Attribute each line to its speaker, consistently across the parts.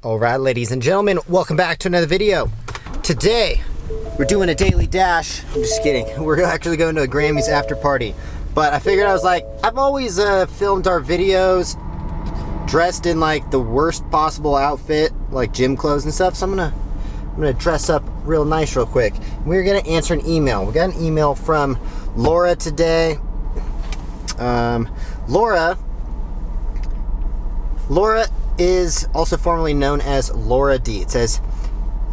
Speaker 1: Alright, ladies and gentlemen, welcome back to another video. Today, we're doing a daily dash. I'm just kidding. We're actually going to a Grammys after party. But I figured, I was like, I've always filmed our videos dressed in like the worst possible outfit, like gym clothes and stuff. So I'm gonna dress up real nice real quick. We're gonna answer an email. We got an email from Laura today. Laura is also formerly known as Laura D. It says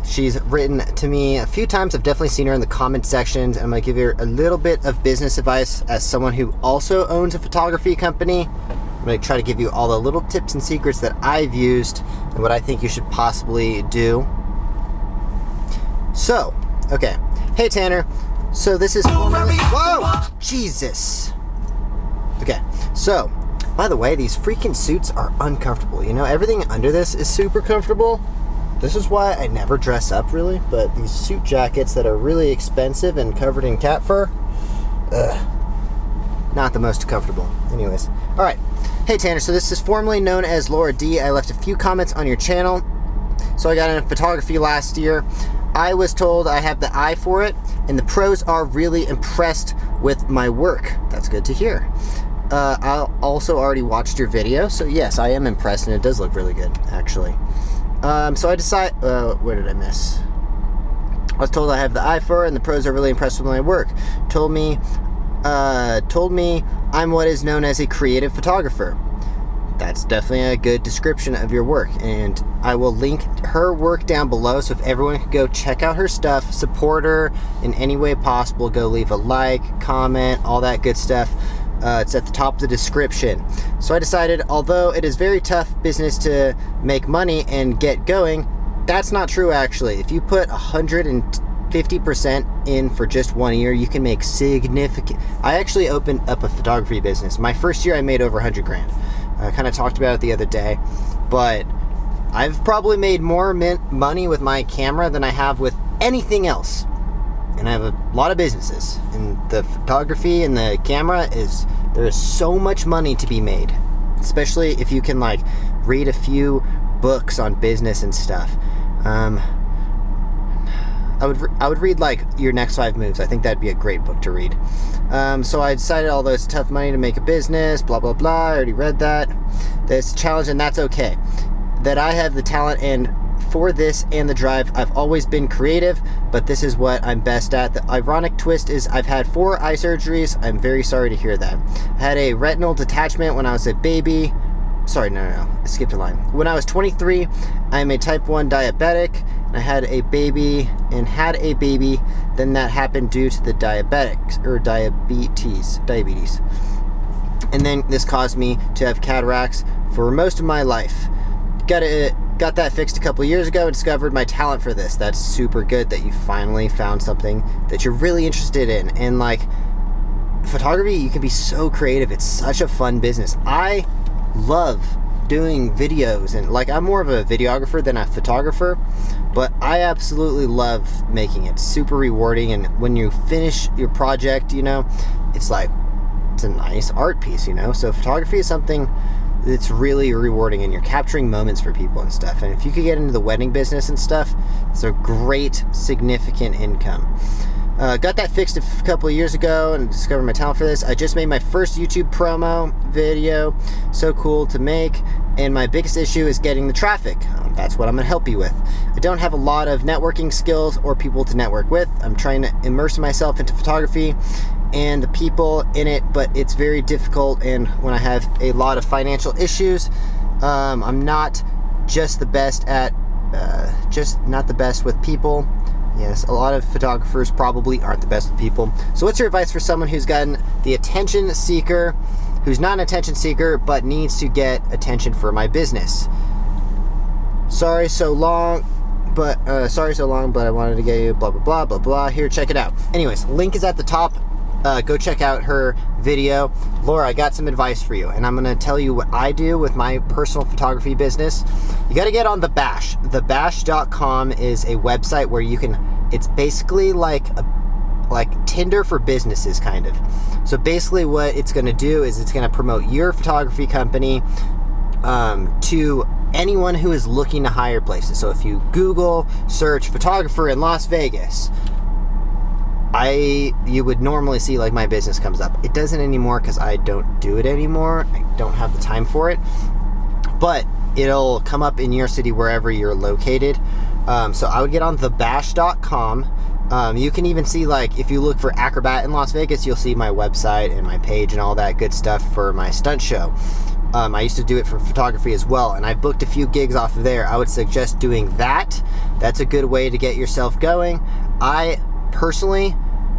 Speaker 1: she's written to me a few times. I've definitely seen her in the comment sections. I'm going to give her a little bit of business advice as someone who also owns a photography company. I'm going to try to give you all the little tips and secrets that I've used and what I think you should possibly do. So, okay. Hey, Tanner. So this is... Whoa! Jesus! Okay, so... By the way, these freaking suits are uncomfortable. You know, everything under this is super comfortable. This is why I never dress up, really. But these suit jackets that are really expensive and covered in cat fur, not the most comfortable. Anyways, all right. Hey, Tanner, so this is formerly known as Laura D. I left a few comments on your channel. So I got into photography last year. I was told I have the eye for it, and the pros are really impressed with my work. That's good to hear. I also already watched your video, so yes, I am impressed, and it does look really good, actually. So I decided, where did I miss? I was told I have the eye for it, and the pros are really impressed with my work. Told me I'm what is known as a creative photographer. That's definitely a good description of your work, and I will link her work down below, so if everyone could go check out her stuff, support her in any way possible, go leave a like, comment, all that good stuff. It's at the top of the description. So I decided, although it is very tough business to make money and get going, that's not true actually. If you put 150% in for just 1 year, you can make significant... I actually opened up a photography business. My first year I made over 100 grand. I kind of talked about it the other day, but I've probably made more money with my camera than I have with anything else. And I have a lot of businesses, and the photography and the camera there is so much money to be made, especially if you can like read a few books on business and stuff. I would read like Your Next 5 Moves. I think that'd be a great book to read. So I decided all those tough money to make a business, blah blah blah. I already read that. This challenge, and that's okay. That I have the talent and for this and the drive. I've always been creative, but this is what I'm best at. The ironic twist is I've had 4 eye surgeries. I'm very sorry to hear that. I had a retinal detachment when I was a baby. Sorry, no, I skipped a line. When I was 23, I'm a type 1 diabetic. I had a baby, then that happened due to the diabetes. And then this caused me to have cataracts for most of my life. Got that fixed a couple years ago and discovered my talent for this. That's super good that you finally found something that you're really interested in. And like photography, you can be so creative. It's such a fun business. I love doing videos, and like I'm more of a videographer than a photographer, but I absolutely love making it. Super rewarding, and when you finish your project, you know, it's like it's a nice art piece, you know. So photography is something it's really rewarding, and you're capturing moments for people and stuff. And if you could get into the wedding business and stuff, it's a great significant income. Got that fixed a couple of years ago and discovered my talent for this. I just made my first YouTube promo video. So cool to make. And my biggest issue is getting the traffic. That's what I'm going to help you with. I don't have a lot of networking skills or people to network with. I'm trying to immerse myself into photography and the people in it, but it's very difficult, and when I have a lot of financial issues, I'm not just the best at not the best with people. Yes, a lot of photographers probably aren't the best with people. So what's your advice for someone who's gotten the attention seeker, who's not an attention seeker but needs to get attention for my business? Sorry so long, but I wanted to get you blah blah blah blah blah. Here, check it out. Anyways, link is at the top. Go check out her video. Laura, I got some advice for you, and I'm gonna tell you what I do with my personal photography business. You gotta get on the Bash. Thebash.com is a website where you can, it's basically like Tinder for businesses, kind of. So basically what it's gonna do is it's gonna promote your photography company to anyone who is looking to hire places. So if you Google search photographer in Las Vegas, you would normally see like my business comes up. It doesn't anymore because I don't do it anymore. I don't have the time for it. But it'll come up in your city wherever you're located. So I would get on thebash.com. You can even see, like, if you look for Acrobat in Las Vegas, you'll see my website and my page and all that good stuff for my stunt show. I used to do it for photography as well, and I booked a few gigs off of there. I would suggest doing that. That's a good way to get yourself going. I personally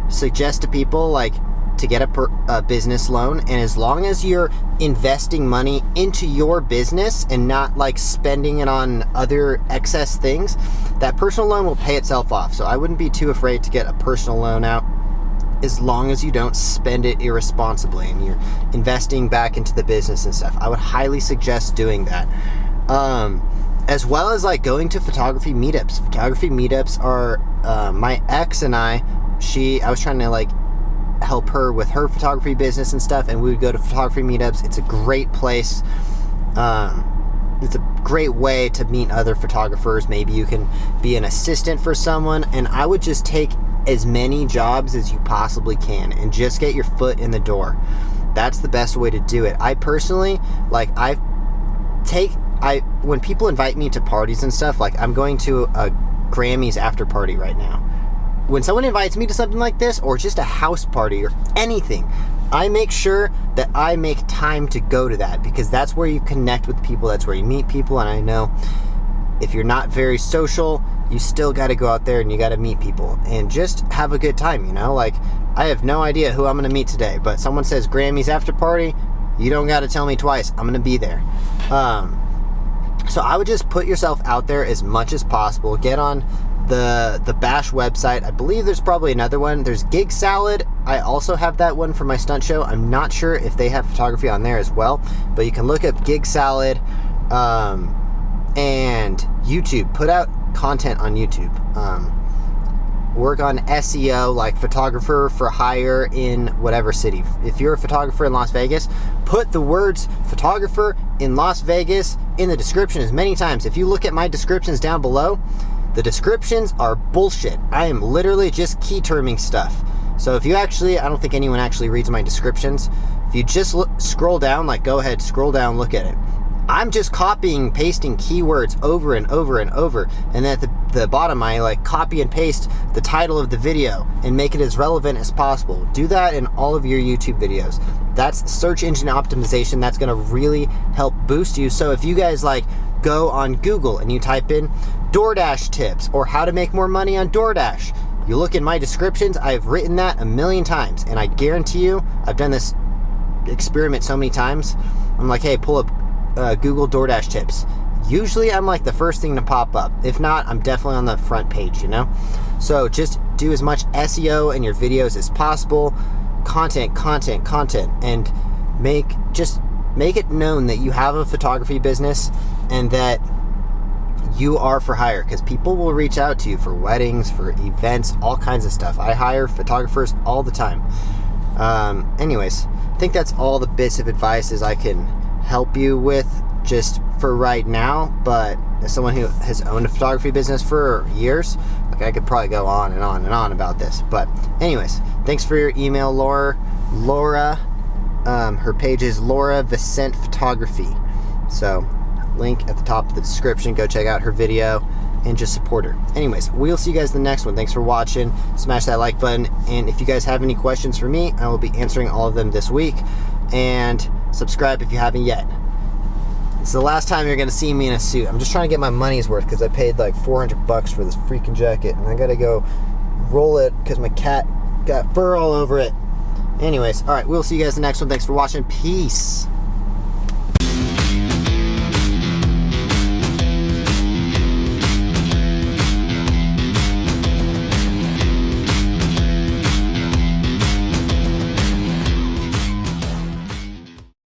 Speaker 1: suggest to people, like, to get a business loan, and as long as you're investing money into your business and not like spending it on other excess things, that personal loan will pay itself off. So I wouldn't be too afraid to get a personal loan out, as long as you don't spend it irresponsibly and you're investing back into the business and stuff. I would highly suggest doing that. As well as like going to photography meetups. Photography meetups are my ex and I was trying to like help her with her photography business and stuff, and we would go to photography meetups. It's a great place. It's a great way to meet other photographers. Maybe you can be an assistant for someone, and I would just take as many jobs as you possibly can and just get your foot in the door. That's the best way to do it. I personally, like, when people invite me to parties and stuff, like I'm going to a Grammys after party right now. When someone invites me to something like this, or just a house party or anything, I make sure that I make time to go to that, because that's where you connect with people, that's where you meet people. And I know if you're not very social, you still got to go out there and you got to meet people and just have a good time, you know? Like, I have no idea who I'm going to meet today, but someone says Grammys after party, you don't got to tell me twice. I'm going to be there. So I would just put yourself out there as much as possible. Get on the Bash website. I believe there's probably another one. There's Gig Salad. I also have that one for my stunt show. I'm not sure if they have photography on there as well, but you can look up Gig Salad, and YouTube. Put out content on YouTube. Work on SEO, like photographer for hire in whatever city. If you're a photographer in Las Vegas, put the words photographer in Las Vegas in the description as many times. If you look at my descriptions down below, the descriptions are bullshit. I am literally just key terming stuff. So if you I don't think anyone actually reads my descriptions. If you just scroll down, like, go ahead, scroll down, look at it. I'm just copying, pasting keywords over and over and over. And then at the bottom, I like copy and paste the title of the video and make it as relevant as possible. Do that in all of your YouTube videos. That's search engine optimization. That's going to really help boost you. So if you guys like go on Google and you type in DoorDash tips or how to make more money on DoorDash, you look in my descriptions, I've written that a million times, and I guarantee you, I've done this experiment so many times. I'm like, hey, pull up Google DoorDash tips. Usually I'm like the first thing to pop up. If not, I'm definitely on the front page, you know? So just do as much SEO in your videos as possible. Content, and make it known that you have a photography business and that you are for hire, because people will reach out to you for weddings, for events, all kinds of stuff. I hire photographers all the time. Anyways, I think that's all the bits of advice as I can help you with just for right now. But as someone who has owned a photography business for years, like, I could probably go on and on and on about this. But anyways, thanks for your email, Laura. Her page is Laura Vicent Photography. So link at the top of the description. Go check out her video and just support her. Anyways, we'll see you guys in the next one. Thanks for watching. Smash that like button. And if you guys have any questions for me, I will be answering all of them this week. And subscribe if you haven't yet. It's the last time you're going to see me in a suit. I'm just trying to get my money's worth because I paid like $400 for this freaking jacket. And I got to go roll it because my cat got fur all over it. Anyways, all right, we'll see you guys in the next one. Thanks for watching. Peace.